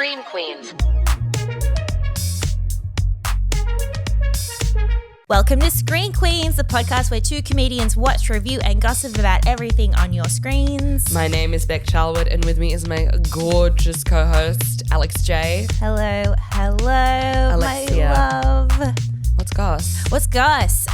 Scream Queens. Welcome to Screen Queens, the podcast where two comedians watch, review, and gossip about everything on your screens. My name is Beck Charlwood, and with me is my gorgeous co-host, Alex J. Hello, Alexia. my love. What's goss? What's goss?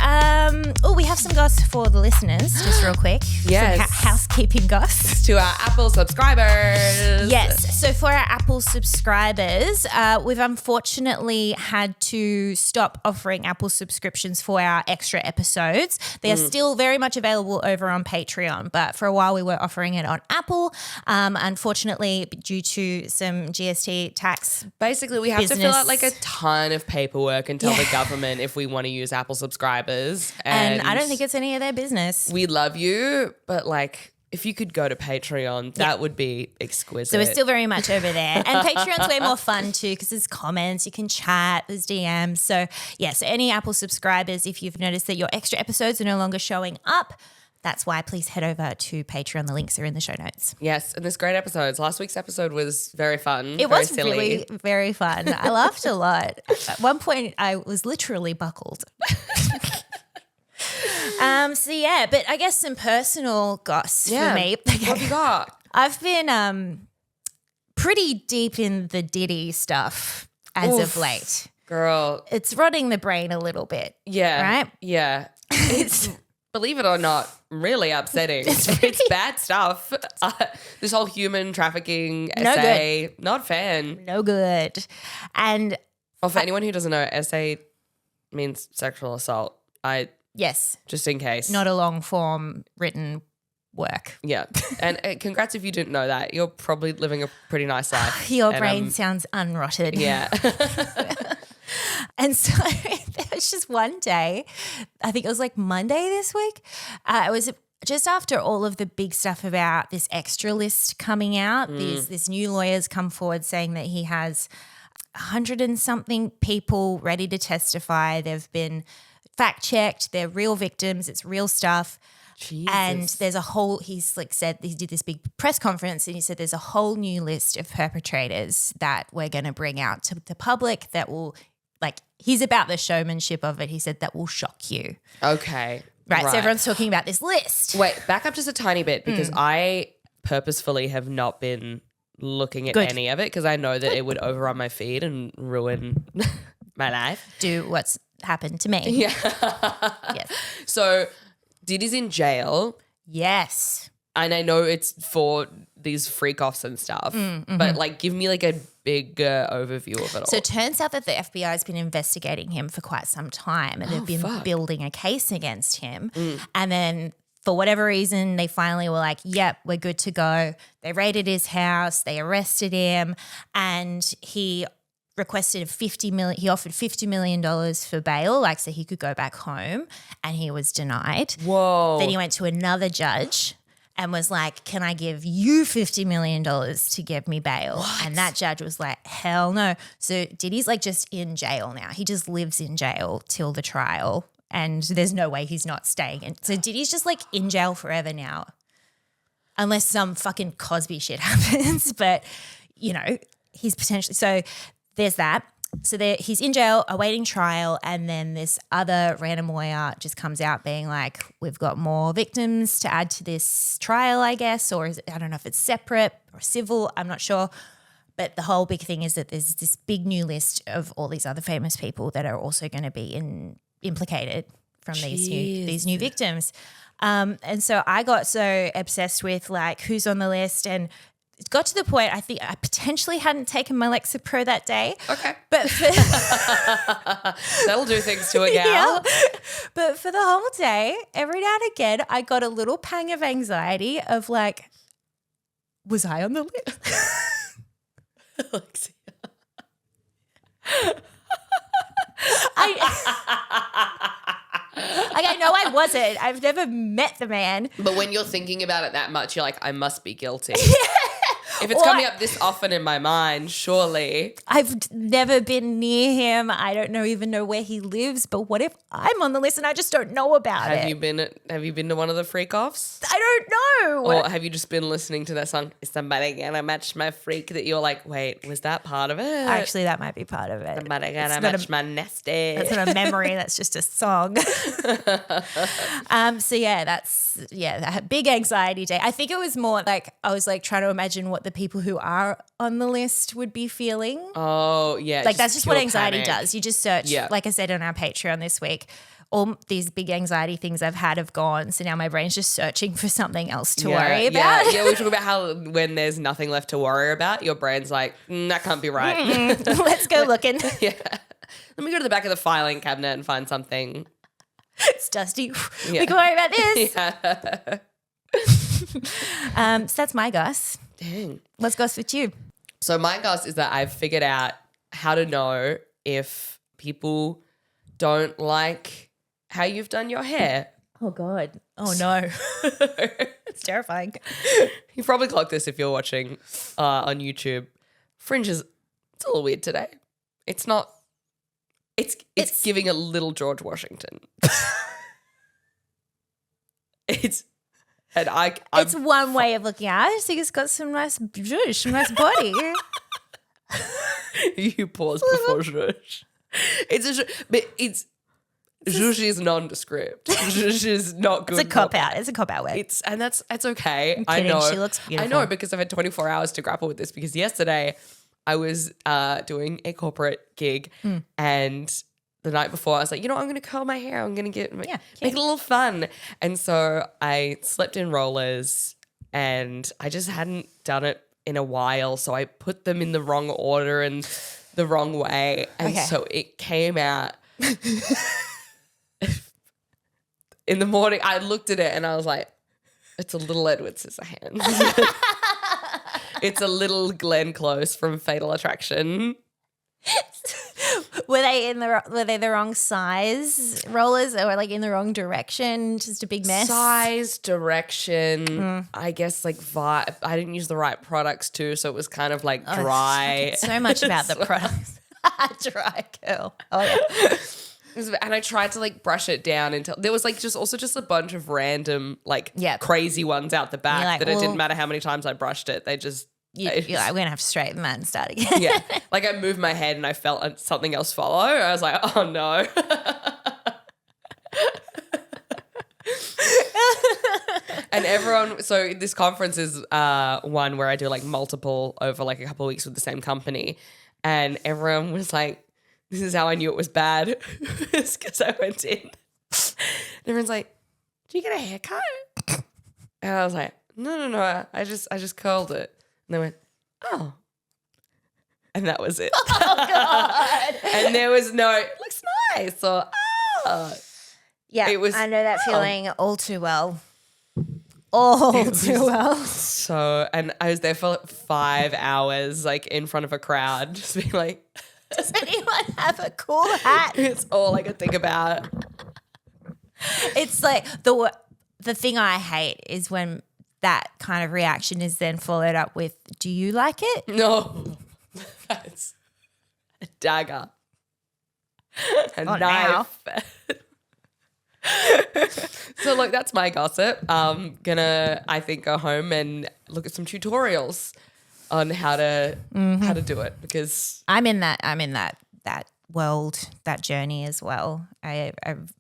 We have some goss for the listeners, just real quick. Yes. Some housekeeping goss. To our Apple subscribers. Yes. So for our Apple subscribers, we've unfortunately had to stop offering Apple subscriptions for our extra episodes. They are still very much available over on Patreon, but for a while we were offering it on Apple. Unfortunately, due to some GST tax Basically, we have to fill out like a ton of paperwork and tell the government if we want to use Apple subscribers. And I don't think it's any of their business. We love you, but like if you could go to Patreon, that would be exquisite. So we're still very much over there. And Patreon's way more fun too because there's comments, you can chat, there's DMs. So yes, any Apple subscribers, if you've noticed that your extra episodes are no longer showing up, that's why please head over to Patreon. The links are in the show notes. Yes, and there's great episodes. Last week's episode was very fun. It was silly. really very fun. I laughed a lot. At one point I was literally buckled. But I guess some personal goss for me. What have you got? I've been pretty deep in the Diddy stuff as of late. Girl. It's rotting the brain a little bit. Yeah. Right? Yeah. It's, believe it or not, really upsetting. It's bad stuff. This whole human trafficking essay, not fan. No good. And For anyone who doesn't know, essay means sexual assault. yes, Just in case. not a long form written work. Yeah. And congrats if you didn't know that. You're probably living a pretty nice life. Your brain sounds unrotted. Yeah. And so there was just one day, I think it was like Monday this week. It was just after all of the big stuff about this extra list coming out. This new lawyer's come forward saying that he has 100 and something people ready to testify. They've been fact-checked. They're real victims. It's real stuff. Jesus. And there's a whole, he's like said, he did this big press conference and he said there's a whole new list of perpetrators that we're going to bring out to the public that will, like, he's about the showmanship of it. He said that will shock you. Okay. Right. So everyone's talking about this list. Wait, back up just a tiny bit because I purposefully have not been looking at any of it because I know that it would overrun my feed and ruin my life. Do what's happened to me. Yeah. Yes. So Diddy's in jail. Yes. And I know it's for these freak offs and stuff, but like give me like a big overview of it all. So it turns out that the FBI has been investigating him for quite some time and they've been building a case against him. And then for whatever reason, they finally were like, yep, we're good to go. They raided his house, they arrested him, and he requested he offered $50 million for bail, like so he could go back home, and he was denied. Whoa. Then he went to another judge and was like, can I give you $50 million to give me bail? What? And that judge was like, hell no. So Diddy's like just in jail now. He just lives in jail till the trial and there's no way he's not staying in. So Diddy's just like in jail forever now unless some fucking Cosby shit happens. But, you know, he's potentially – so there's that. So he's in jail awaiting trial, and then this other random lawyer just comes out being like, we've got more victims to add to this trial, I guess, or I don't know if it's separate or civil, I'm not sure. But the whole big thing is that there's this big new list of all these other famous people that are also going to be implicated from these new victims. And so I got so obsessed with like who's on the list, and it got to the point I think I potentially hadn't taken my Lexapro that day. Okay. But that'll do things to a gal. Yeah. But for the whole day, every now and again, I got a little pang of anxiety of like, was I on the list? Alexia. I know I wasn't. I've never met the man. But when you're thinking about it that much, you're like, I must be guilty. If it's coming up this often in my mind, surely. I've never been near him. I don't even know where he lives. But what if I'm on the list and I just don't know about it? Have you been to one of the freak offs? I don't know. Or have you just been listening to that song? Is somebody gonna match my freak? That you're like, wait, was that part of it? Actually, that might be part of it. Somebody gonna match my nasty. That's not a memory. That's just a song. So yeah, that's a big anxiety day. I think it was more like I was like trying to imagine what the people who are on the list would be feeling. Oh yeah, like that's just what anxiety panic. does. You just search, like I said on our Patreon this week. All these big anxiety things I've had have gone. So now my brain's just searching for something else to worry about. Yeah, we talk about how when there's nothing left to worry about, your brain's like, that can't be right. Let's go looking. Yeah. Let me go to the back of the filing cabinet and find something. It's dusty. We can worry about this. Yeah. So that's my Gus. Dang. What's Gus with you? So my Gus is that I've figured out how to know if people don't like how you've done your hair. Oh God. Oh no. It's terrifying. You probably clocked this if you're watching on YouTube. Fringes, it's a little weird today. It's not. It's giving a little George Washington. It's one way of looking at it. I just think it's got some nice zhuzh, some nice body. You pause before zhuzh. Zhuzh is nondescript. Zhuzh is not good. It's a cop out. It's a cop out word. It's okay. I'm kidding. I know. She looks beautiful. I know because I've had 24 hours to grapple with this because yesterday I was doing a corporate gig and the night before I was like, I'm going to curl my hair. I'm going to make it a little fun. And so I slept in rollers and I just hadn't done it in a while. So I put them in the wrong order and the wrong way. And so it came out. In the morning, I looked at it and I was like, it's a little Edward Scissorhands. It's a little Glenn Close from Fatal Attraction. Were they the wrong size rollers or like in the wrong direction? Just a big mess? Size, direction, I guess like vibe. I didn't use the right products too, so it was kind of like dry. So much about the products. Dry curl. Oh yeah. And I tried to like brush it down until there was like just a bunch of random like crazy ones out the back like, that it didn't matter how many times I brushed it. You're like, we're going to have to straighten that and start again. Yeah. Like I moved my head and I felt something else follow. I was like, oh no. And everyone, so this conference is one where I do like multiple over like a couple of weeks with the same company. And everyone was like, this is how I knew it was bad. It's because I went in. And everyone's like, did you get a haircut? And I was like, no. I just curled it. And they went, oh. And that was it. Oh, God. And there was no, it looks nice. Or, oh. Yeah, it was, I know that feeling all too well. All too well. So, and I was there for like 5 hours, like in front of a crowd, just being like, does anyone have a cool hat? It's all I could think about. It's like the thing I hate is when that kind of reaction is then followed up with, do you like it? No. That's a dagger. A knife. So look, that's my gossip. I'm gonna, I think, go home and look at some tutorials on how to do it because I'm in that world, that journey as well. I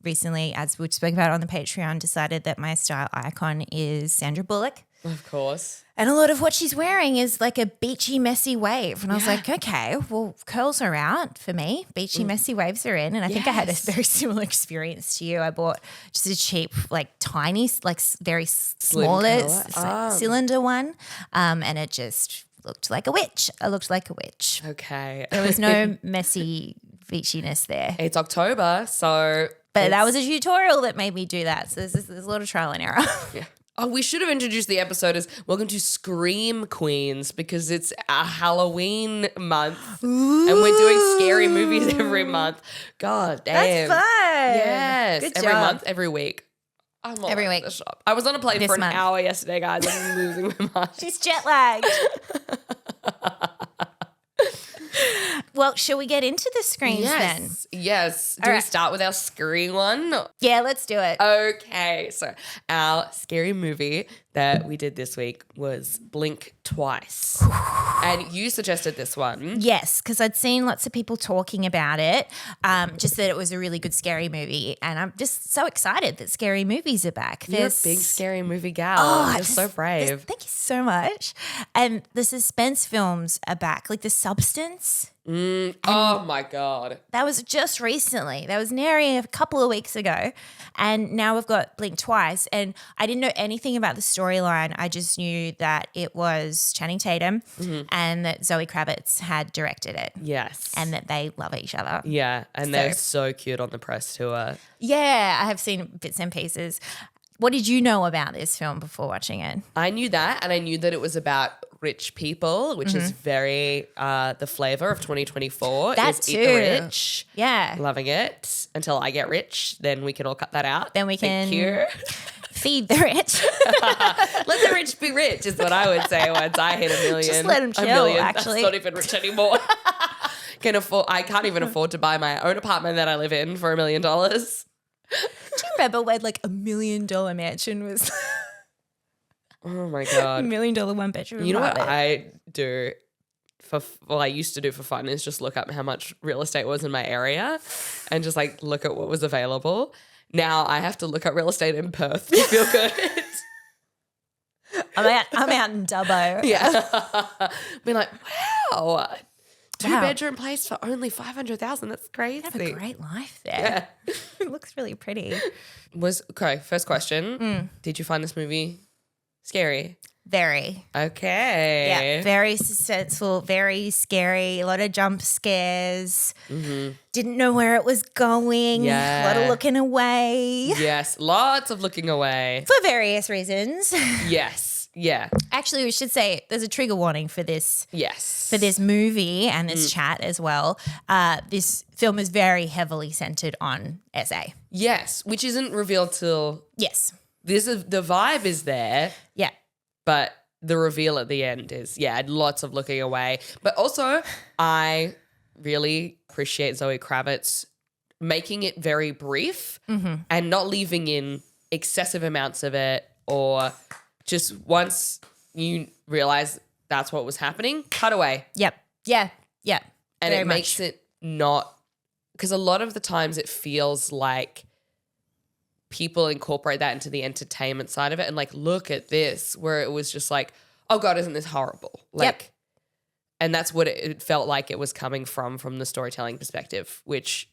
recently, as we spoke about on the Patreon, decided that my style icon is Sandra Bullock. Of course. And a lot of what she's wearing is like a beachy, messy wave. And I was like, okay, well, curls are out for me. Beachy, messy waves are in. And I think I had a very similar experience to you. I bought just a cheap, like tiny, like very smallest cylinder one. And it just looked like a witch. I looked like a witch. Okay. There was no messy beachiness there. It's October, so. But that was a tutorial that made me do that. So there's a lot of trial and error. Yeah. Oh, we should have introduced the episode as welcome to Scream Queens because it's a Halloween month and we're doing scary movies every month. God damn. That's fun. Yes. Good every job. month, every week. I'm all Every over week. the shop. I was on a plane This for an month. hour yesterday, guys. I'm losing my mind. She's jet lagged. Well, shall we get into the screens then? Yes. Do All we right. start with our scary one? Yeah, let's do it. Okay. So our scary movie that we did this week was Blink Twice. And you suggested this one. Yes, because I'd seen lots of people talking about it, just that it was a really good scary movie. And I'm just so excited that scary movies are back. You're a big scary movie gal. You're so brave. Thank you so much. And the suspense films are back, like The Substance. Oh my God. That was just recently. That was nearly a couple of weeks ago. And now we've got Blink Twice. And I didn't know anything about the storyline. I just knew that it was Channing Tatum and that Zoe Kravitz had directed it. Yes. And that they love each other. Yeah. And they're so cute on the press tour. Yeah, I have seen bits and pieces. What did you know about this film before watching it? I knew that, and I knew that it was about rich people, which is very the flavor of 2024. That is Eat too. the rich. Yeah. Loving it. Until I get rich, then we can all cut that out. Then we Thank can you. feed the rich. Let the rich be rich is what I would say once I hit a million. Just let 'em A chill, million. actually. That's not even rich anymore. I can't even afford to buy my own apartment that I live in for $1 million. Do you remember when like $1 million mansion was Oh my $1 God. million one bedroom? You know what apartment? I do I used to do for fun is just look up how much real estate was in my area and just like look at what was available. Now I have to look up real estate in Perth to feel good. I'm out in Dubbo. Yeah. Be like, wow. Two Wow. bedroom place for only 500,000. That's crazy. Have a great life there. Yeah. It looks really pretty. First question. Did you find this movie scary? Very. Okay. Yeah. Very suspenseful, very scary, a lot of jump scares. Didn't know where it was going. Yeah. A lot of looking away Yes. Lots of looking away. for various reasons. Yes. Yeah. Actually, we should say there's a trigger warning for this Yes. movie and this chat as well. This film is very heavily centered on SA. Yes. Which isn't revealed till Yes. the vibe is there, Yeah. but the reveal at the end is, lots of looking away. But also, I really appreciate Zoe Kravitz making it very brief and not leaving in excessive amounts of it, or just once you realize that's what was happening, cut away. Yep. Yeah. Yeah. And Very it makes much. it not, because a lot of the times it feels like people incorporate that into the entertainment side of it and like, look at this, where it was just like, oh God, isn't this horrible? Like, and that's what it felt like it was coming from the storytelling perspective, which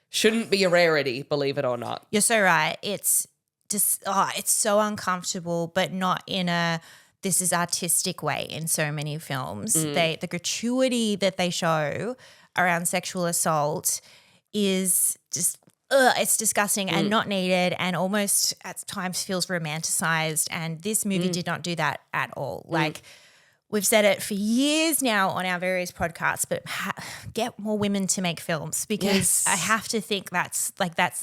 shouldn't be a rarity, believe it or not. You're so right. It's just, it's so uncomfortable, but not in a, this is artistic way in so many films. The gratuity that they show around sexual assault is just, it's disgusting and not needed, and almost at times feels romanticized. And this movie did not do that at all. Like, we've said it for years now on our various podcasts, but get more women to make films, because I have to think that's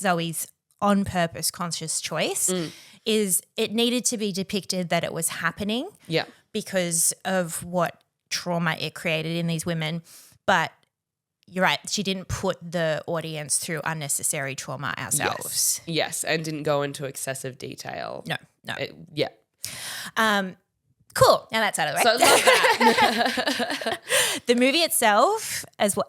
Zoe's on purpose conscious choice. Is it needed to be depicted that it was happening because of what trauma it created in these women. But you're right, she didn't put the audience through unnecessary trauma ourselves. Yes, and didn't go into excessive detail. No. Cool. Now that's out of the way. So I love that. The movie itself, as well,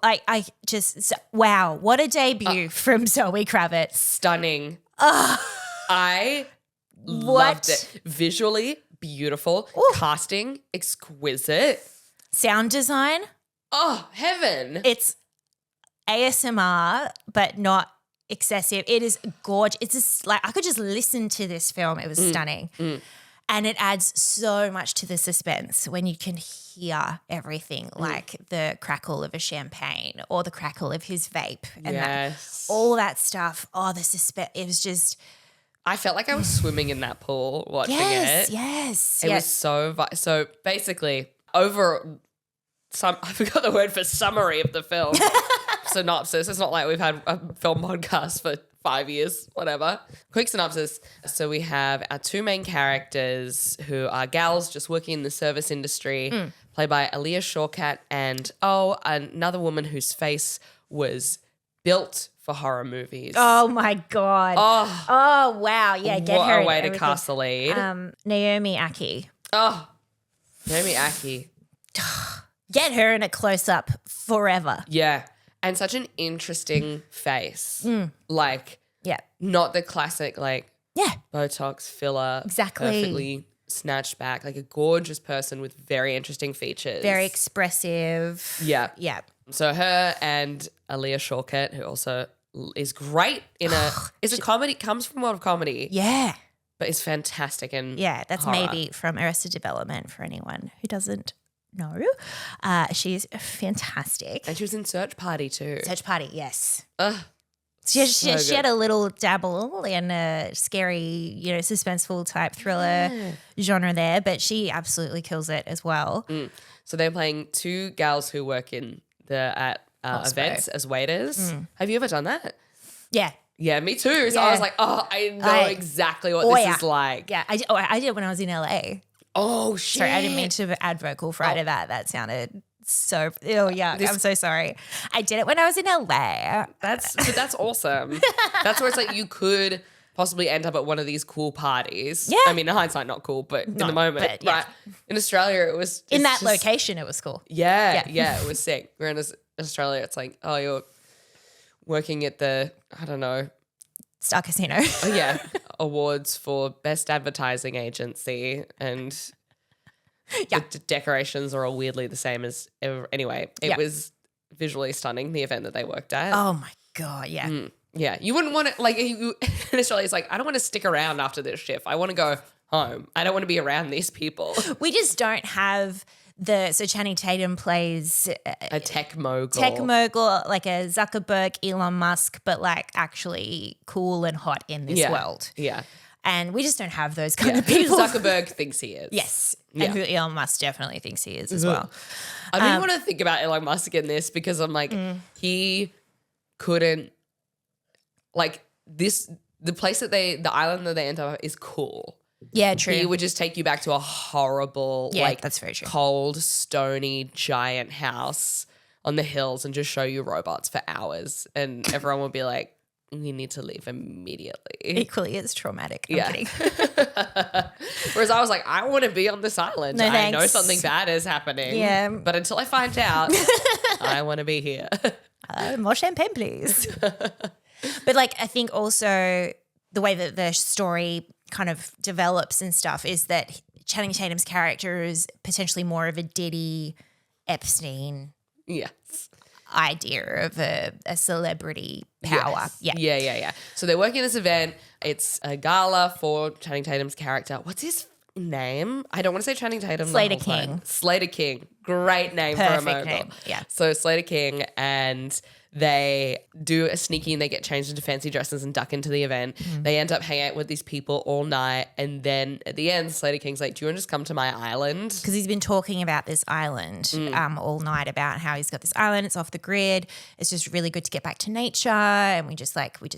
wow, what a debut from Zoe Kravitz. Stunning. I loved it. Visually beautiful. Ooh. Casting exquisite. Sound design, Oh, heaven. it's ASMR, but not excessive. It is gorgeous. It's just like, I could just listen to this film. It was stunning. And it adds so much to the suspense when you can hear everything, like the crackle of a champagne or the crackle of his vape and all that stuff. Oh, the suspense. It was just, I felt like I was swimming in that pool watching it. Yes. It was so basically I forgot the word for summary of the film. Synopsis. It's not like we've had a film podcast for 5 years, whatever. Quick synopsis. So we have our two main characters who are gals just working in the service industry, played by Aaliyah Shawkat and, another woman whose face was built for horror movies. Oh my God. Oh wow. Yeah, get what her a in way to everything. cast the lead. Naomi Aki. Oh, Naomi Aki. Get her in a close-up forever. Yeah. And such an interesting face. Like, Yeah. not the classic, like, Yeah. Botox, filler. Exactly. Perfectly snatched back. Like a gorgeous person with very interesting features. Very expressive. Yeah. Yeah. So her and Aaliyah Shawkat, who also is great in is a comedy, comes from a lot of comedy, Yeah. but is fantastic in Yeah. That's horror. maybe from Arrested Development for anyone who doesn't know. She's fantastic. And she was in Search Party too. Search Party, yes. Ugh. She So had good. a little dabble in a scary, suspenseful type thriller genre there, but she absolutely kills it as well. So they're playing two gals who work at events as waiters. Have you ever done that? Yeah. Yeah, me too. So Yeah. I was like, I know exactly what this is like. Yeah, I did it when I was in LA. Oh, shit. Sorry, I didn't mean to add vocal fry to that. That sounded so, yuck. I'm so sorry. I did it when I was in LA. That's awesome. That's where it's like you could possibly end up at one of these cool parties. Yeah. I mean, in hindsight, not cool, but in the moment. but yeah. Right. In Australia, it was In that just- location, it was cool. Yeah, it was sick. We're in Australia, it's like, oh, you're working at the, I don't know, Star Casino. oh, yeah, awards for best advertising agency, and Yeah. the decorations are all weirdly the same as anyway. It Yeah. was visually stunning, the event that they worked at. Oh my God, yeah. Yeah, you wouldn't want to, like, in Australia, it's like, I don't want to stick around after this shift. I want to go home. I don't want to be around these people. We just don't have so Channing Tatum plays A tech mogul. like a Zuckerberg, Elon Musk, but like actually cool and hot in this world. Yeah. And we just don't have those kind Yeah. of people. Zuckerberg thinks he is. Yes. Yeah. And who Elon Musk definitely thinks he is as well. I don't even want to think about Elon Musk in this because I'm like, he couldn't, like, the place that the island that they end up is cool. Yeah, true. He would just take you back to a horrible, Yeah, like, that's very true. cold, stony, giant house on the hills and just show you robots for hours. And everyone would be like, you need to leave immediately. Equally as traumatic. I'm Yeah. kidding. Whereas I was like, I want to be on this island. No, I know thanks. something bad is happening. Yeah. But until I find out, I want to be here. More champagne, please. But like, I think also the way that the story kind of develops and stuff is that Channing Tatum's character is potentially more of a Diddy Epstein Yes. idea of a celebrity power. Yes. Yeah. Yeah. So they're working this event. It's a gala for Channing Tatum's character. What's his name? I don't want to say Channing Tatum. Slater the whole time. King. Slater King. Great name Perfect for a mogul. name, yeah. So Slater King, and they do a sneaky and they get changed into fancy dresses and duck into the event. They end up hanging out with these people all night. And then at the end, Slater King's like, do you want to just come to my island? Because he's been talking about this island all night, about how he's got this island, it's off the grid, it's just really good to get back to nature, and we just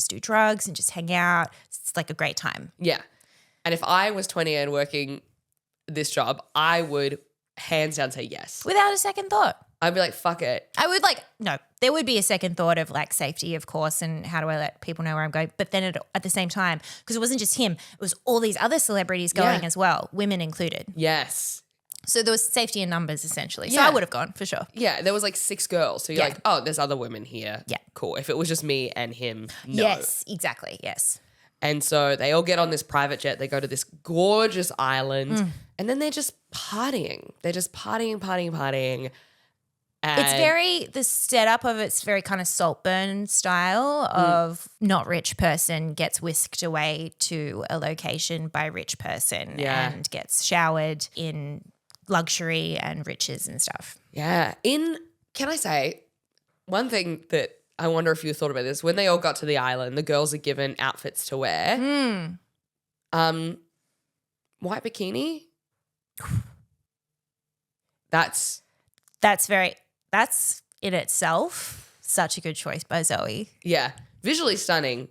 do drugs and just hang out. It's like a great time. Yeah. And if I was 20 and working this job, I would hands down say yes. Without a second thought. I'd be like, fuck it. I would no, there would be a second thought of like safety, of course, and how do I let people know where I'm going? But then at the same time, because it wasn't just him, it was all these other celebrities going Yeah. as well, women included. Yes. So there was safety in numbers essentially. So Yeah. I would have gone for sure. Yeah, there was like 6 girls. So you're Yeah. like, oh, there's other women here. Yeah. Cool. If it was just me and him, no. Yes, exactly. Yes. And so they all get on this private jet. They go to this gorgeous island and then they're just partying. They're just partying. And The setup of it's very kind of Saltburn style of not rich person gets whisked away to a location by rich person Yeah. and gets showered in luxury and riches and stuff. yeah. Can I say, one thing that I wonder if you thought about this, when they all got to the island, the girls are given outfits to wear. White bikini. That's That's in itself such a good choice by Zoe. yeah, visually stunning.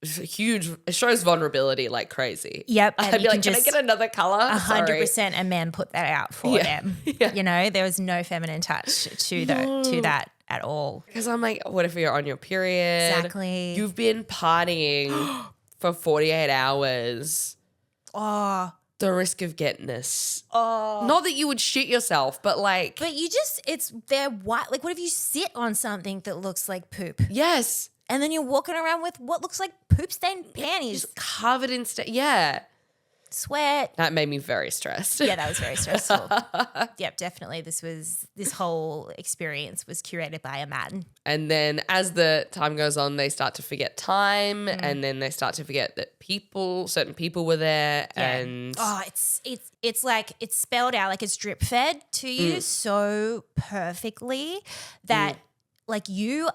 huge. It shows vulnerability like crazy. Yep. And I'd be you like, can I get another color? 100% a man put that out for them. Yeah. You know, there was no feminine touch to that at all. Because I'm like, what if you're on your period? Exactly. You've been partying for 48 hours. Oh. The risk of getting this. Oh. Not that you would shit yourself, but like. But they're white. Like, what if you sit on something that looks like poop? Yes. And then you're walking around with what looks like poop stained panties. Just covered in yeah. Sweat. That made me very stressed. Yeah, that was very stressful. Yep, definitely. This whole experience was curated by a man. And then as the time goes on, they start to forget time, and then they start to forget that certain people were there, and it's like it's spelled out, like it's drip fed to you so perfectly that like you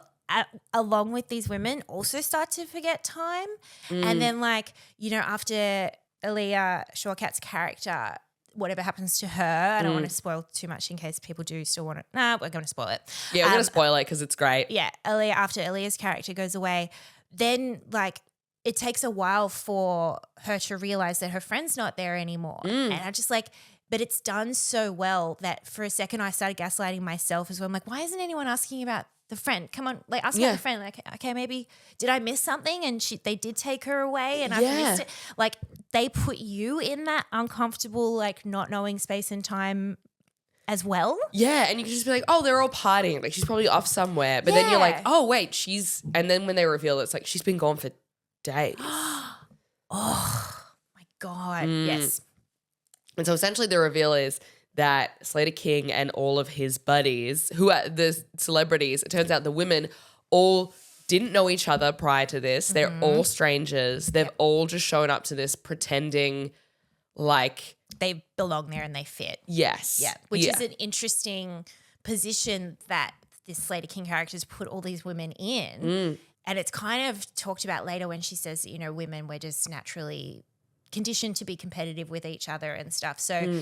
along with these women also start to forget time, and then like, you know, after Aaliyah Shawkat's character, whatever happens to her, I don't want to spoil too much in case people do still want to. Nah, we're going to spoil it. Yeah, we're going to spoil it because it's great. Yeah, after Aaliyah's character goes away, then like it takes a while for her to realize that her friend's not there anymore. And I just like, but it's done so well that for a second I started gaslighting myself as well. I'm like, why isn't anyone asking about the friend? Come on, like ask about the friend. Like, okay, maybe did I miss something? And they did take her away and I missed it. Like they put you in that uncomfortable, like not knowing space and time as well. Yeah, and you can just be like, oh, they're all partying. Like she's probably off somewhere. But then you're like, oh, wait, and then when they reveal it's like she's been gone for days. Oh my God. Yes. And so essentially the reveal is that Slater King and all of his buddies, who are the celebrities, it turns out the women all didn't know each other prior to this. They're all strangers. They've all just shown up to this pretending like they belong there and they fit. Yes. Yeah. Which is an interesting position that this Slater King character has put all these women in. And it's kind of talked about later when she says, you know, women, we're just naturally conditioned to be competitive with each other and stuff. So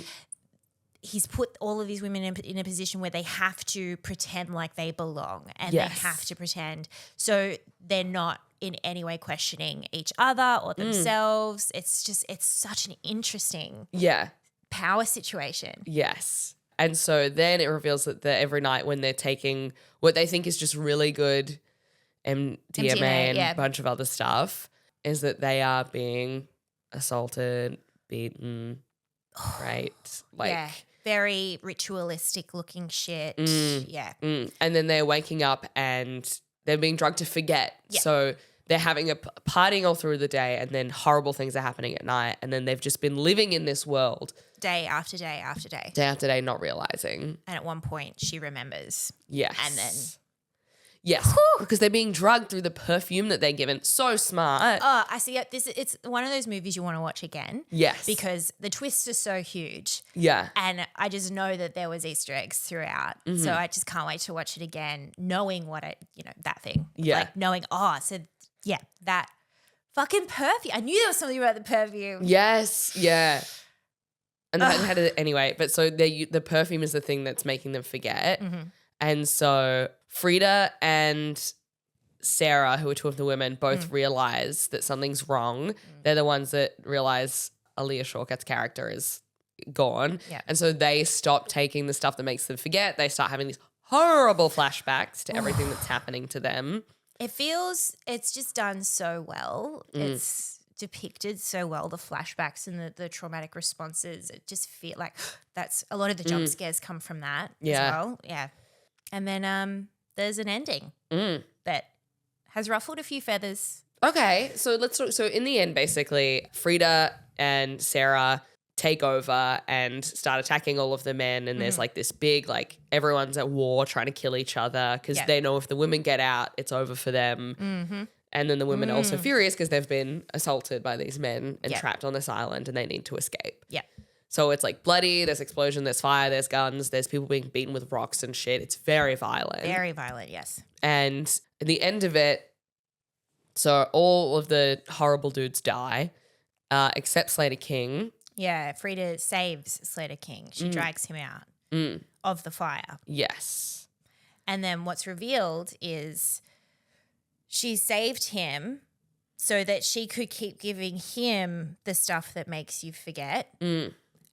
he's put all of these women in a position where they have to pretend like they belong and they have to pretend. So they're not in any way questioning each other or themselves. It's such an interesting power situation. Yes. And so then it reveals that every night when they're taking what they think is just really good MDMA and a bunch of other stuff, is that they are being assaulted, beaten, right? Like very ritualistic looking shit. And then they're waking up and they're being drugged to forget. So they're having a partying all through the day and then horrible things are happening at night. And then they've just been living in this world. Day after day after day. Day after day, not realizing. And at one point she remembers. Yes. And then. Yes. Because they're being drugged through the perfume that they're given. So smart. Oh, I see. It's one of those movies you want to watch again. Yes. Because the twists are so huge. Yeah. And I just know that there was Easter eggs throughout. So I just can't wait to watch it again, knowing that thing. Yeah. Like knowing, that fucking perfume. I knew there was something about the perfume. Yes. Yeah. And anyway, but so the perfume is the thing that's making them forget. And so Frida and Sarah, who are two of the women, both realize that something's wrong. They're the ones that realize Aaliyah Shawkat's character is gone. Yeah. And so they stop taking the stuff that makes them forget. They start having these horrible flashbacks to everything that's happening to them. It's just done so well. It's depicted so well, the flashbacks and the traumatic responses. It just feel like that's a lot of the jump scares come from that as well. Yeah. And then there's an ending that has ruffled a few feathers. Okay, so so in the end, basically, Frida and Sarah take over and start attacking all of the men, and there's like this big, like everyone's at war trying to kill each other because they know if the women get out, it's over for them. And then the women are also furious because they've been assaulted by these men and trapped on this island and they need to escape. Yeah. So it's like bloody, there's explosion, there's fire, there's guns, there's people being beaten with rocks and shit. It's very violent. Very violent, yes. And at the end of it, so all of the horrible dudes die, except Slater King. Yeah, Frida saves Slater King. She drags him out of the fire. Yes. And then what's revealed is she saved him so that she could keep giving him the stuff that makes you forget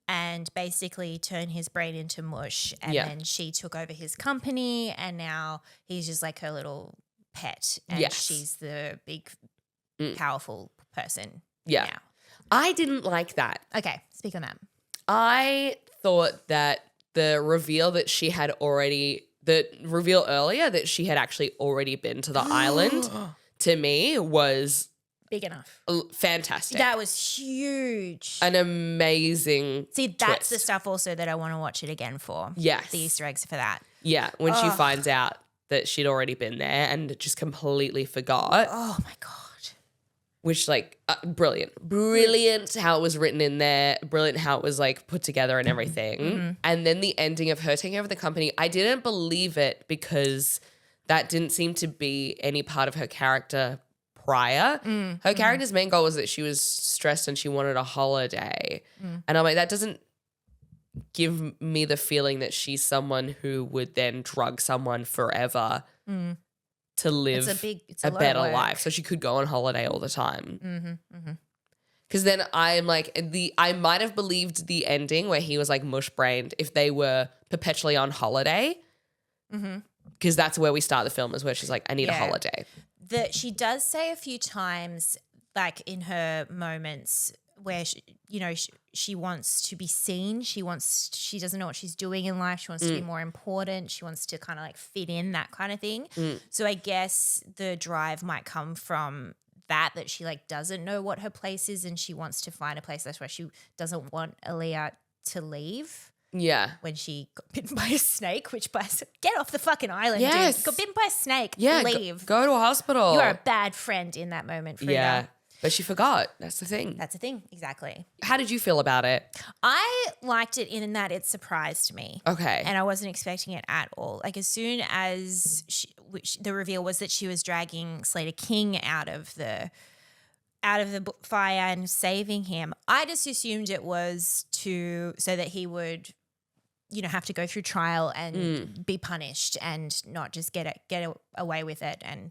and basically turn his brain into mush. And then she took over his company and now he's just like her little pet and she's the big, powerful person now. I didn't like that. Okay, speak on that. I thought that the reveal that she had already, the reveal earlier that she had actually already been to the island, to me was big enough. Fantastic. That was huge. An amazing See, that's twist. the stuff also that I want to watch it again for. Yes. The Easter eggs for that. Yeah, when she finds out that she'd already been there and just completely forgot. Oh my God. Which like brilliant how it was written in there, brilliant how it was like put together and everything. And then the ending of her taking over the company, I didn't believe it because that didn't seem to be any part of her character prior. Her character's main goal was that she was stressed and she wanted a holiday. And I'm like, that doesn't give me the feeling that she's someone who would then drug someone forever to live it's a lot of better work. life. So she could go on holiday all the time. Because then I'm like, I might have believed the ending where he was like mush brained if they were perpetually on holiday. Because that's where we start the film, is where she's like, I need a holiday. She does say a few times, like in her moments where she wants to be seen. She doesn't know what she's doing in life. She wants to be more important. She wants to kind of like fit in, that kind of thing. So I guess the drive might come from that she like doesn't know what her place is and she wants to find a place. That's why she doesn't want Aaliyah to leave. Yeah. When she got bitten by a snake, get off the fucking island, Yes. dude. Got bitten by a snake. Yeah. Leave. Go to a hospital. You are a bad friend in that moment, Frida. Yeah. But she forgot. That's the thing. That's the thing. Exactly. How did you feel about it? I liked it in that it surprised me. Okay. And I wasn't expecting it at all. Like as soon as the reveal was that she was dragging Slater King out of the fire and saving him, I just assumed it was so that he would, have to go through trial and be punished and not just get away with it, and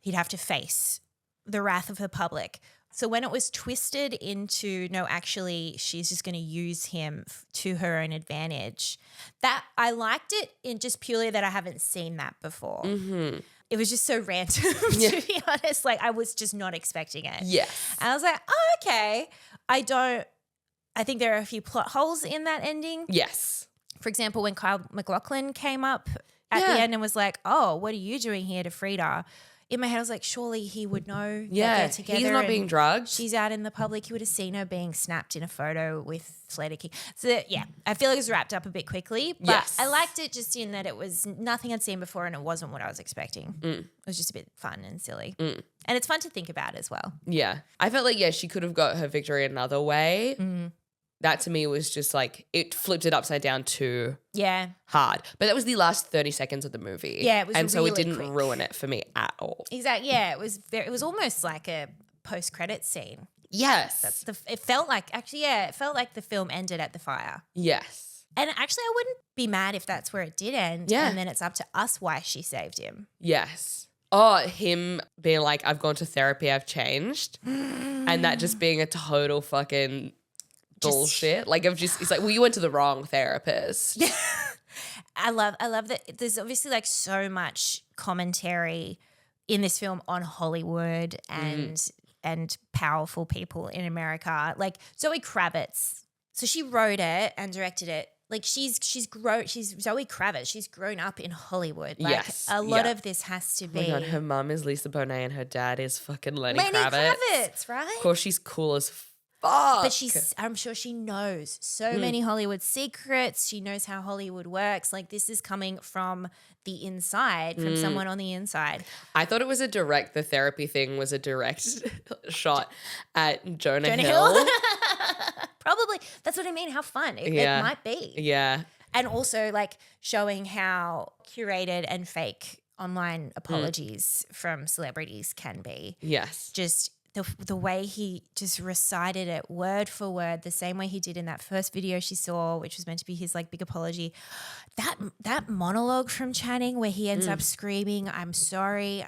he'd have to face the wrath of the public. So when it was twisted into, no, actually she's just going to use him to her own advantage, that I liked it in just purely that I haven't seen that before. It was just so random, to be honest. Like I was just not expecting it. Yes. And I was like, oh, okay. I think there are a few plot holes in that ending. Yes. For example, when Kyle MacLachlan came up at the end and was like, oh, what are you doing here to Frida? In my head, I was like, surely he would know that they're together. He's not being drugged. She's out in the public. He would have seen her being snapped in a photo with Slater King. So, I feel like it was wrapped up a bit quickly. But I liked it just in that it was nothing I'd seen before and it wasn't what I was expecting. It was just a bit fun and silly. And it's fun to think about as well. Yeah. I felt like, she could have got her victory another way. That to me was just like, it flipped it upside down too hard. But that was the last 30 seconds of the movie. Yeah, it was and so really it didn't quick. ruin it for me at all. Exactly. Yeah, it was almost like a post-credit scene. Yes. It felt like the film ended at the fire. Yes. And actually, I wouldn't be mad if that's where it did end. Yeah. And then it's up to us why she saved him. Yes. Oh, him being like, I've gone to therapy, I've changed. And that just being a total fucking bullshit. Like it's like, well, you went to the wrong therapist. I love that there's obviously like so much commentary in this film on Hollywood and powerful people in America. Like Zoe Kravitz. So she wrote it and directed it. Like she's Zoe Kravitz. She's grown up in Hollywood. Like a lot of this has to be. Oh my God, her mum is Lisa Bonet and her dad is fucking Lenny Lenny Kravitz. Kravitz, right? Of course, she's cool as fuck. But I'm sure she knows so many Hollywood secrets. She knows how Hollywood works. Like this is coming from the inside, from someone on the inside. I thought it was the therapy thing was a direct shot at Jonah Hill. Probably. That's what I mean. How fun it might be. Yeah. And also like showing how curated and fake online apologies from celebrities can be. Yes. Just the way he just recited it word for word, the same way he did in that first video she saw, which was meant to be his like big apology. That monologue from Channing where he ends up screaming, I'm sorry.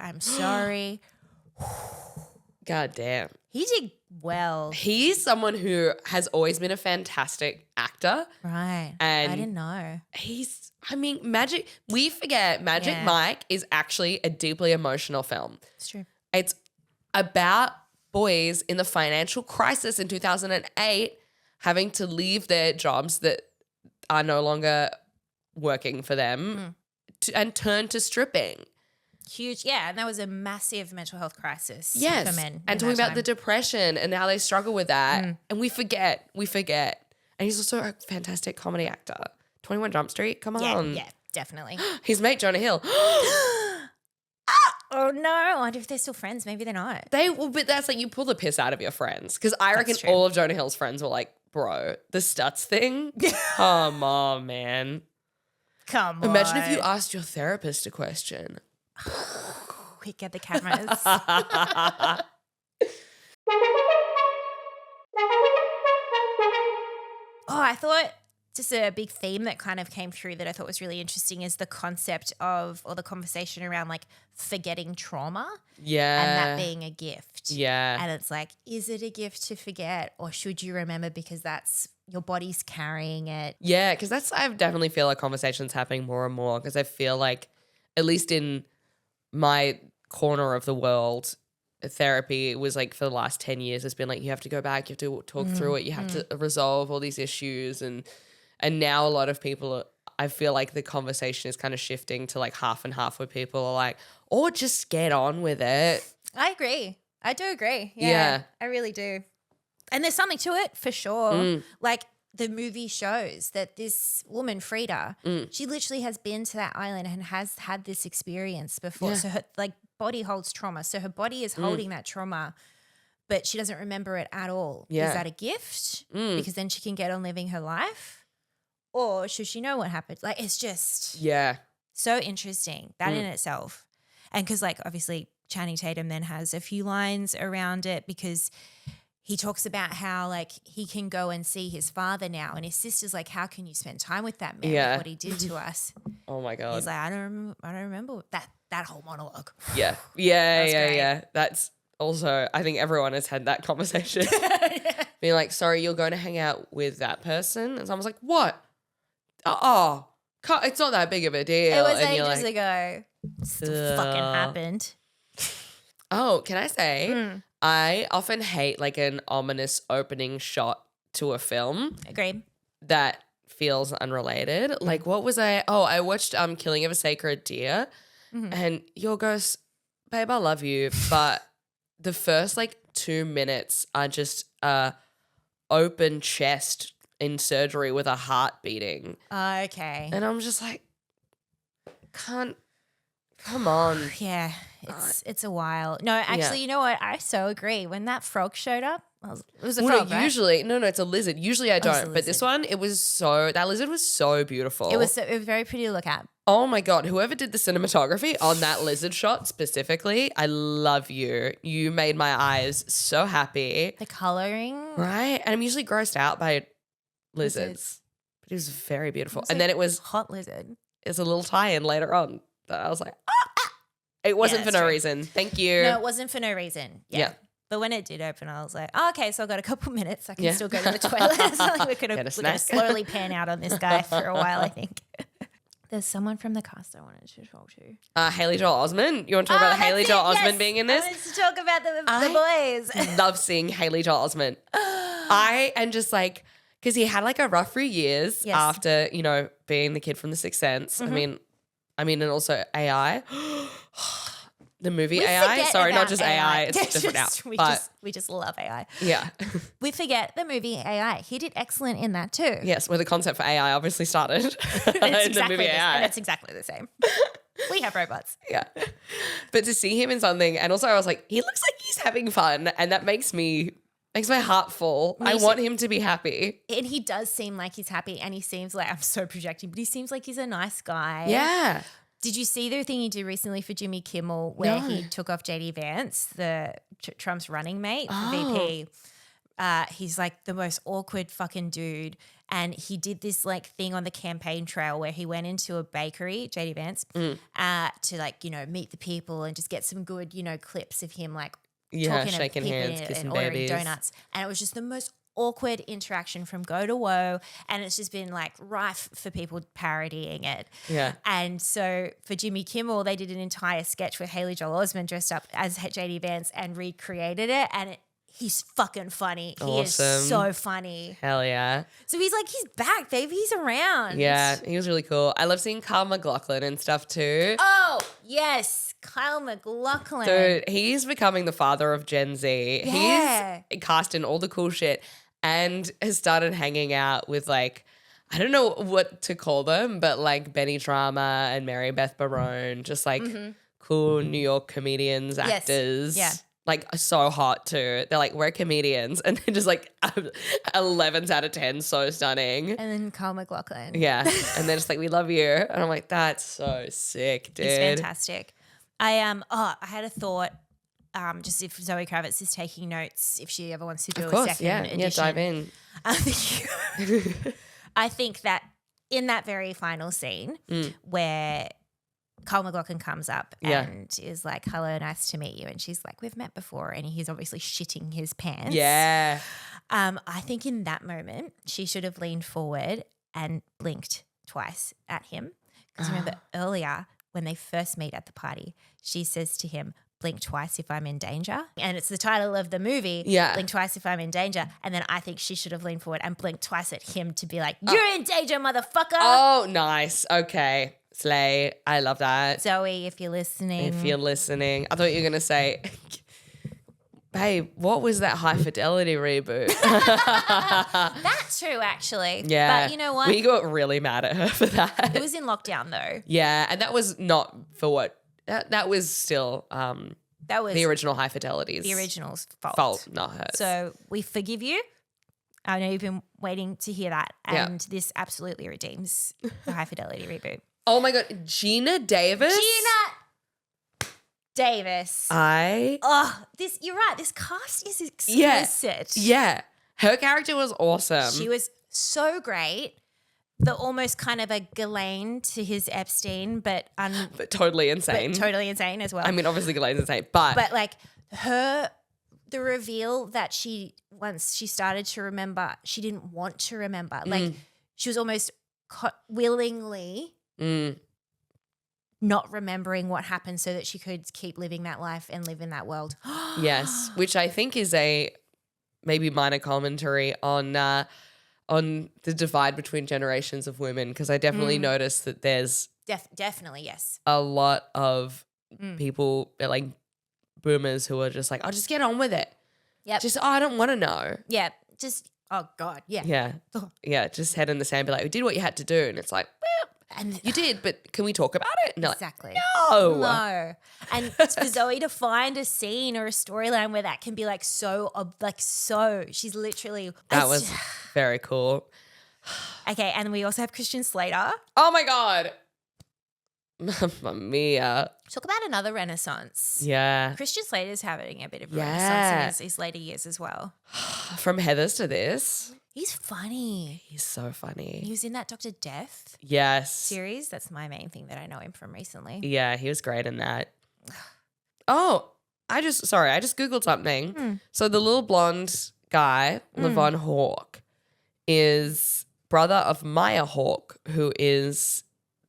God damn. He did well. He's someone who has always been a fantastic actor. Right. And I didn't know. We forget Magic Yeah. Mike is actually a deeply emotional film. It's true. It's about boys in the financial crisis in 2008 having to leave their jobs that are no longer working for them and turn to stripping. Huge. Yeah. And that was a massive mental health crisis Yes. for men. And talking about the depression and how they struggle with that. And we forget. And he's also a fantastic comedy actor. 21 Jump Street, come on. Yeah, definitely. His mate Jonah Hill. Oh no, I wonder if they're still friends. Maybe they're not. But that's like you pull the piss out of your friends. Because I reckon true. all of Jonah Hill's friends were like, bro, the Stutz thing? Come on, man. Come on. Imagine if you asked your therapist a question. Quick, get the cameras. I thought just a big theme that kind of came through that I thought was really interesting is the concept of, or the conversation around like forgetting trauma Yeah. and that being a gift. Yeah. And it's like, is it a gift to forget or should you remember because that's your body's carrying it? Yeah, because I definitely feel like conversations happening more and more because I feel like, at least in my corner of the world, therapy was like for the last 10 years, it's been like you have to go back, you have to talk through it, you have to resolve all these issues. And now a lot of people, I feel like the conversation is kind of shifting to like half and half where people are like, or just get on with it. I agree. I do agree. Yeah, Yeah. I really do. And there's something to it for sure. Like the movie shows that this woman, Frida, she literally has been to that island and has had this experience before. Yeah. So her like body holds trauma. So her body is holding that trauma, but she doesn't remember it at all. Yeah. Is that a gift? Because then she can get on living her life? Or should she know what happened? Like it's just Yeah. so interesting, that in itself. And because like obviously Channing Tatum then has a few lines around it because he talks about how like he can go and see his father now and his sister's like, how can you spend time with that man? Yeah. What he did to us. Oh my God. He's like, I don't remember that whole monologue. Yeah. Yeah. That's great. Yeah. That's also, I think everyone has had that conversation. Being like, sorry, you're going to hang out with that person? And someone's like, what? Oh, it's not that big of a deal. It was and you're ages like, ago. Still fucking happened. oh, can I say, I often hate like an ominous opening shot to a film Agreed. that feels unrelated. Like what was I watched Killing of a Sacred Deer and your goes, babe, I love you, but the first like 2 minutes are just open chest in surgery with a heart beating. Okay. And I'm just like, come on. Yeah, it's a while. No, actually, you know what? I so agree. When that frog showed up, it was a Well, frog, no, right? usually, no, it's a lizard. Usually I it's a don't, but this one, that lizard was so beautiful. It was very pretty to look at. Oh my God, whoever did the cinematography on that lizard shot specifically, I love you. You made my eyes so happy. The coloring. Right? And I'm usually grossed out by lizards. Lizards. But it was very beautiful. It's And like then it was hot lizard. a little tie-in later on that I was like, It wasn't for that's no true. reason. Thank you. No, it wasn't for no reason. Yeah. Yeah. But when it did open, I was like, oh, okay, so I've got a couple minutes. I can Yeah. still go to the toilet. It's not like we're Get a gonna snack. slowly pan out on this guy for a while, I think. There's someone from the cast I wanted to talk to. Haley Joel Osment. You want to talk about Haley Joel Osment being in this? I wanted to talk about the boys. Love seeing Haley Joel Osment. I am just like, because he had like a rough few years Yes. after, being the kid from The Sixth Sense. I mean, and also AI. The movie We AI. forget Sorry, not about just AI. It's different now. We just love AI. Yeah. We forget the movie AI. He did excellent in that too. Yes, where the concept for AI obviously started And in it's the movie AI. and it's exactly the same. We have robots. Yeah. But to see him in something, and also I was like, he looks like he's having fun, and that makes my heart full. I want him to be happy. And he does seem like he's happy, and he seems like, I'm so projecting, but he seems like he's a nice guy. Yeah. Did you see the thing he did recently for Jimmy Kimmel where No. he took off JD Vance, the Trump's running mate for Oh. VP? He's like the most awkward fucking dude. And he did this like thing on the campaign trail where he went into a bakery, JD Vance, to like, meet the people and just get some good, clips of him like talking shaking to people hands, kissing and ordering babies. donuts. And it was just the most awkward interaction from go to woe. And it's just been like rife for people parodying it. Yeah. And so for Jimmy Kimmel, they did an entire sketch with Haley Joel Osment dressed up as JD Vance and recreated it. And he's fucking funny. He is Awesome. so funny. Hell yeah. So he's back, baby. He's around. Yeah, he was really cool. I love seeing Kyle MacLachlan and stuff too. Oh, yes. Kyle MacLachlan. Dude, he's becoming the father of Gen Z. Yeah. He's cast in all the cool shit and has started hanging out with like, I don't know what to call them, but like Benny Drama and Mary Beth Barone, just like cool New York comedians, actors. Yeah. Like so hot too. They're like, we're comedians. And they're just like 11s out of 10, so stunning. And then Kyle MacLachlan. Yeah. And they're just like, we love you. And I'm like, that's so sick, dude. It's fantastic. I had a thought, just if Zoe Kravitz is taking notes, if she ever wants to do a second edition. Yeah, dive in. I think that in that very final scene where Kyle MacLachlan comes up and is like, hello, nice to meet you. And she's like, we've met before. And he's obviously shitting his pants. Yeah. I think in that moment, she should have leaned forward and blinked twice at him. Because remember earlier when they first meet at the party, she says to him, blink twice if I'm in danger. And it's the title of the movie, Blink Twice If I'm in Danger. And then I think she should have leaned forward and blinked twice at him to be like, you're in danger, motherfucker. Oh, nice. Okay. Slay. I love that. Zoe, if you're listening. I thought you were going to say, babe, what was that High Fidelity reboot? That too, actually. Yeah. But you know what? We got really mad at her for that. It was in lockdown though. Yeah. And that was not for what, that was still That was the original High Fidelity's the original's fault, not hers. So we forgive you. I know you've been waiting to hear that. And this absolutely redeems the High Fidelity reboot. Oh my God. Gina Davis? Davis. You're right. This cast is exquisite. Yeah. Her character was awesome. She was so great. The almost kind of a Ghislaine to his Epstein, but totally insane. Totally insane as well. I mean, obviously Ghislaine's insane, but like the reveal that once she started to remember, she didn't want to remember. Like she was almost willingly not remembering what happened so that she could keep living that life and live in that world. Yes, which I think is a maybe minor commentary on the divide between generations of women, because I definitely noticed that there's definitely, yes, a lot of people like boomers who are just like, I'll just get on with it. Yep. Just, I don't want to know. Yeah. Just, oh God. Yeah. Yeah. Yeah. Just head in the sand, be like, we did what you had to do. And it's like, well, and you did, but can we talk about it? And exactly. Like, no. No. And for Zoe to find a scene or a storyline where that can be like so, she's literally. That was very cool. Okay. And we also have Christian Slater. Oh my God. Mamma mia. Talk about another renaissance. Yeah. Christian Slater's having a bit of a renaissance in his later years as well. From Heathers to this. He's funny. He's so funny. He was in that Dr. Death series. That's my main thing that I know him from recently. Yeah, he was great in that. Oh, I just Googled something. So the little blonde guy, Levon Hawke, is brother of Maya Hawke, who is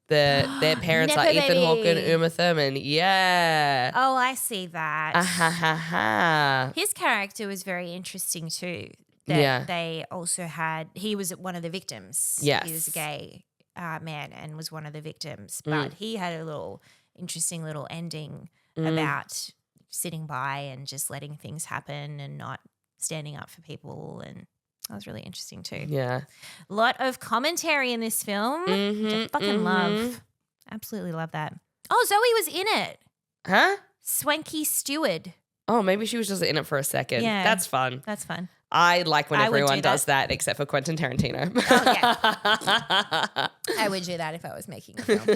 their parents are Ethan Hawke and Uma Thurman. Yeah. Oh, I see that. His character was very interesting too. They also he was one of the victims. Yes. He was a gay man and was one of the victims. But he had a little interesting little ending about sitting by and just letting things happen and not standing up for people, and that was really interesting too. Yeah. A lot of commentary in this film. Which I fucking love. Absolutely love that. Oh, Zoe was in it. Huh? Swanky Steward. Oh, maybe she was just in it for a second. Yeah. That's fun. That's fun. I like when I would everyone do does that except for Quentin Tarantino. Oh, yeah. I would do that if I was making a film.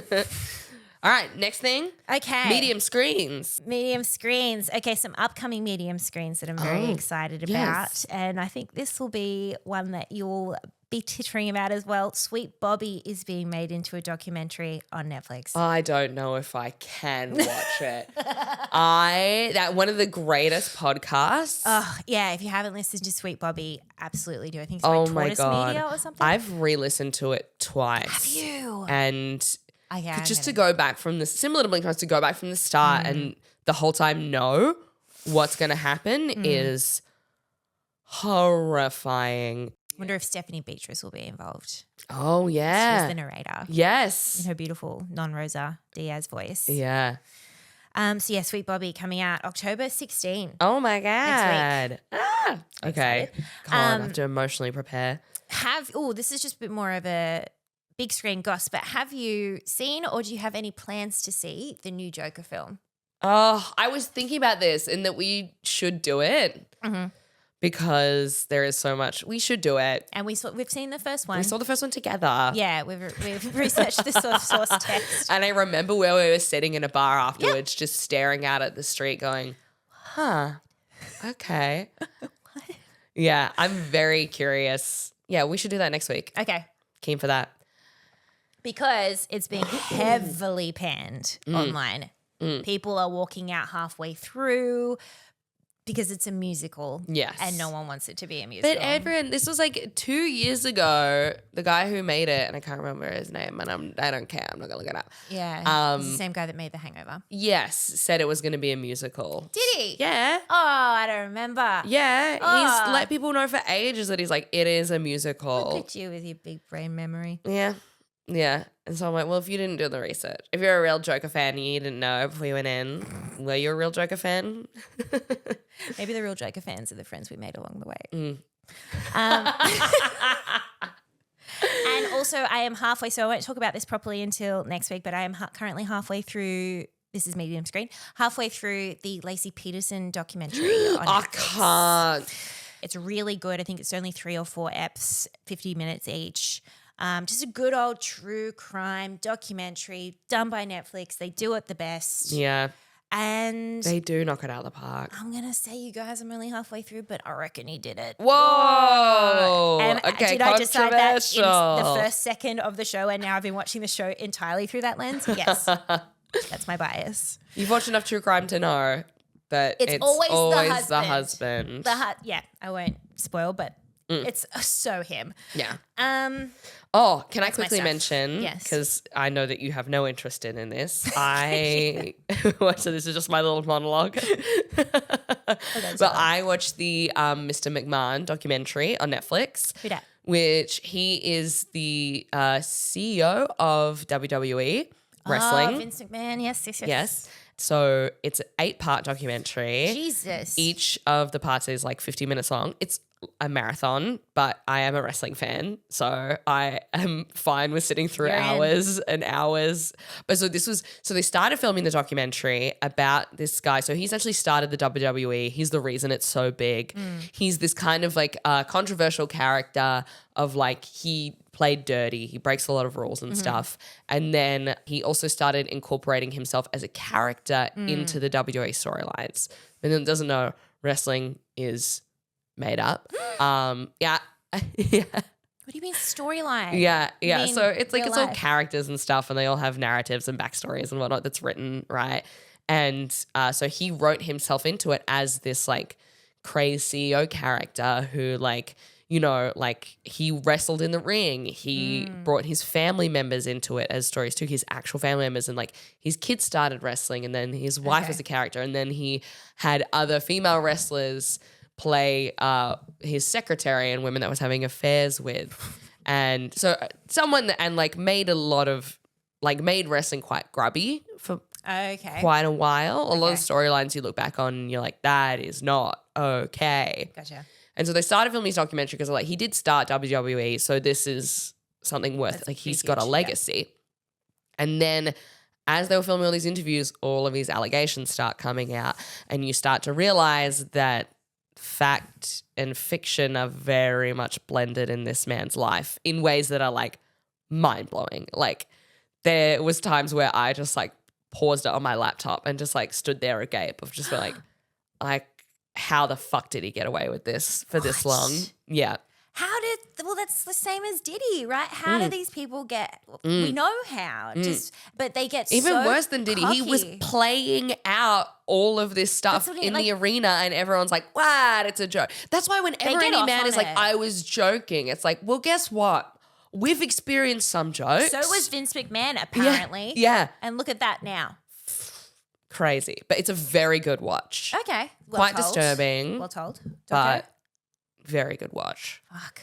All right, next thing. Okay. Medium screens. Medium screens. Okay, some upcoming medium screens that I'm very excited about. And I think this will be one that you'll be tittering about as well. Sweet Bobby is being made into a documentary on Netflix. I don't know if I can watch it. That one of the greatest podcasts. Oh, yeah. If you haven't listened to Sweet Bobby, absolutely do. I think it's by Oh my Tortoise God. Media or something. I've re-listened to it twice. Have you? And Okay, just to go back from the similar to Blink, to go back from the start and the whole time know what's going to happen is horrifying. Wonder if Stephanie Beatrice will be involved. Oh yeah, She's the narrator. Yes, In her beautiful non-Rosa Diaz voice. yeah. So yeah, Sweet Bobby coming out October 16. Oh my Next God. Ah. Okay. God, I have to emotionally prepare. This is just a bit more of a big screen goss, but have you seen or do you have any plans to see the new Joker film? Oh, I was thinking about this and that we should do it because there is so much. We should do it. And we've seen the first one. We saw the first one together. Yeah, we've researched the source text. And I remember where we were sitting in a bar afterwards just staring out at the street going, okay. Yeah, I'm very curious. Yeah, we should do that next week. Okay. Keen for that. Because it's being heavily panned online. People are walking out halfway through because it's a musical. Yes. And no one wants it to be a musical. But Adrian, this was like 2 years ago. The guy who made it, and I can't remember his name, and I don't care. I'm not gonna look it up. Yeah. It's the same guy that made The Hangover. Yes, said it was going to be a musical. Did he? Yeah. Oh, I don't remember. Yeah. Oh. He's let people know for ages that he's like, it is a musical. Look at you with your big brain memory. Yeah. Yeah. And so I'm like, well, if you didn't do the research, if you're a real Joker fan and you didn't know before you went in, were you a real Joker fan? Maybe the real Joker fans are the friends we made along the way. And also I am halfway, so I won't talk about this properly until next week, but I am currently halfway through, this is medium screen, halfway through the Laci Petersen documentary on I Netflix. can't. It's really good. I think it's only 3 or 4 eps, 50 minutes each. Just a good old true crime documentary done by Netflix. They do it the best. Yeah. And They do knock it out of the park. I'm going to say, you guys, I'm only halfway through, but I reckon he did it. Whoa. And Okay, did I decide that in the controversial. first second of the show and now I've been watching the show entirely through that lens? Yes. That's my bias. You've watched enough true crime to know that it's always the husband. Yeah, I won't spoil, but it's so him. Yeah. Um, Can I quickly stuff. mention, Yes. because I know that you have no interest in this, so this is just my little monologue. But I watched the Mr. McMahon documentary on Netflix. Who dat? Which he is the CEO of WWE Wrestling. Oh, Vince McMahon, yes. Yes. So it's an 8-part documentary. Jesus. Each of the parts is like 50 minutes long. It's a marathon, but I am a wrestling fan, so I am fine with sitting through You're in. hours and hours. But so they started filming the documentary about this guy. So he's actually started the WWE. He's the reason it's so big. He's this kind of like controversial character of like, he played dirty. He breaks a lot of rules and stuff. And then he also started incorporating himself as a character into the WWE storylines. And then doesn't know wrestling is made up. Yeah. Yeah. What do you mean storyline? Yeah. You Yeah. mean So it's like, real it's all life? characters and stuff, and they all have narratives and backstories and whatnot that's written, right? And so he wrote himself into it as this like crazy CEO character who like, you know, like he wrestled in the ring. He brought his family members into it as stories too, his actual family members. And like his kids started wrestling, and then his wife was a character. And then he had other female wrestlers play his secretary and women that was having affairs with. And so someone and like made a lot of like made wrestling quite grubby for quite a while. A lot of storylines you look back on and you're like, that is not okay. Gotcha. And so they started filming his documentary because like he did start WWE, so this is something worth like he's got a legacy. And then as they were filming all these interviews, all of these allegations start coming out, and you start to realize that fact and fiction are very much blended in this man's life in ways that are like mind-blowing. Like there was times where I just like paused it on my laptop and just like stood there agape of just like how the fuck did he get away with this for this long? Yeah. that's the same as Diddy, right? How do these people get? We know how, but they get even so worse than Diddy. He was cocky. playing out all of this stuff That's what in like- the arena, and everyone's like, "What? It's a joke." That's why whenever get any off man on is like, it. "I was joking," it's like, well, guess what? We've experienced some jokes. So was Vince McMahon, apparently. Yeah. And look at that now. Crazy, but it's a very good watch. Okay. Well Quite told. disturbing, Well told. but very good watch. Fuck.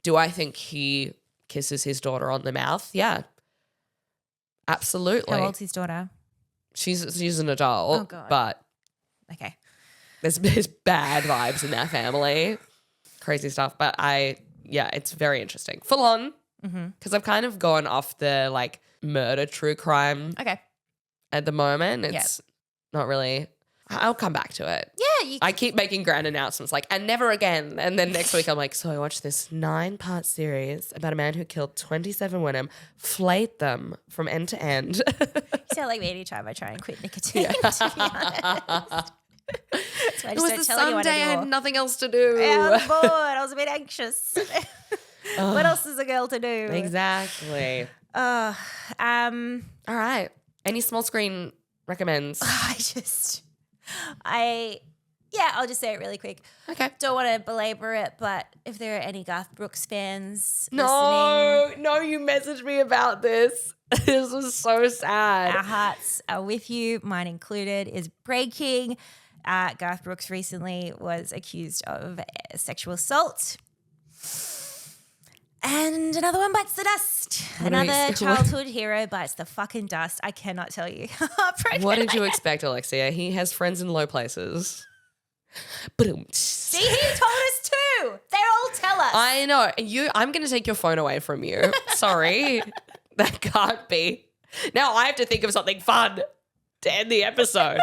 Do I think he kisses his daughter on the mouth? Yeah, absolutely. How old's his daughter? She's an adult, Oh, God. but Okay. there's bad vibes in that family. Crazy stuff, but it's very interesting. Full on, because I've kind of gone off the like murder true crime Okay. at the moment. It's not really. I'll come back to it. Yeah. I keep making grand announcements like, and never again. And then next week I'm like, so I watched this 9-part series about a man who killed 27 women, flayed them from end to end. You sound like me anytime I try and quit nicotine, to be honest. So I just It was don't the tell anyone Sunday I anymore. had nothing else to do. Yeah, I was bored. I was a bit anxious. What else is a girl to do? Exactly. All right. Any small screen recommends? I'll just say it really quick. Okay. Don't want to belabor it, but if there are any Garth Brooks fans listening, No, you messaged me about this. This was so sad. our hearts are with you. Mine included is breaking. Garth Brooks recently was accused of sexual assault. And another one bites the dust. Another childhood hero bites the fucking dust. I cannot tell you. What did you expect, Alexia? He has friends in low places. See, he told us too. They all tell us. I know. I'm going to take your phone away from you. Sorry. That can't be. Now I have to think of something fun to end the episode.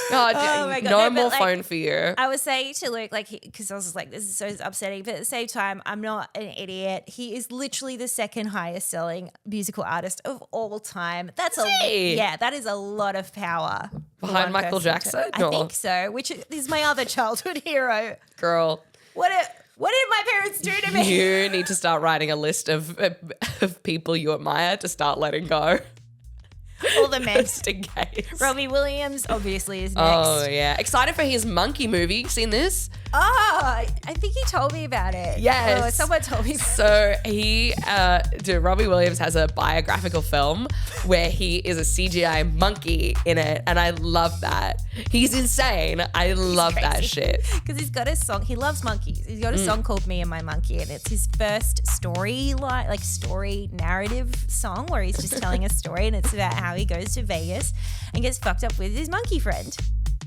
God, Oh my God. no No, but more like, phone for you. I was saying to Luke, like, because I was just like, this is so upsetting. But at the same time, I'm not an idiot. He is literally the second highest selling musical artist of all time. That's that is a lot of power. for Behind one Michael person Jackson? I Or- think so, which is my other childhood hero. Girl, What did my parents do to me? you need to start writing a list of people you admire to start letting go. All the men. Just in case. Robbie Williams obviously is next. Oh, yeah. Excited for his monkey movie. Seen this? Oh, I think he told me about it. Yes. Oh, someone told me. So Robbie Williams has a biographical film where he is a CGI monkey in it, and I love that. He's insane. I love that shit. Because he's got a song. He loves monkeys. He's got a song called "Me and My Monkey," and it's his first story narrative song where he's just telling a story, and it's about how he goes to Vegas and gets fucked up with his monkey friend.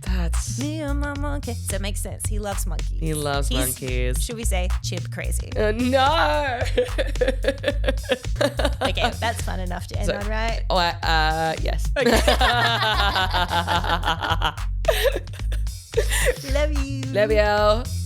That's Me and my monkey. So it makes sense. He loves monkeys. he loves He's, monkeys. Should we say chimp crazy? No. Okay, that's fun enough to end on, right? Yes. Love you. Love you.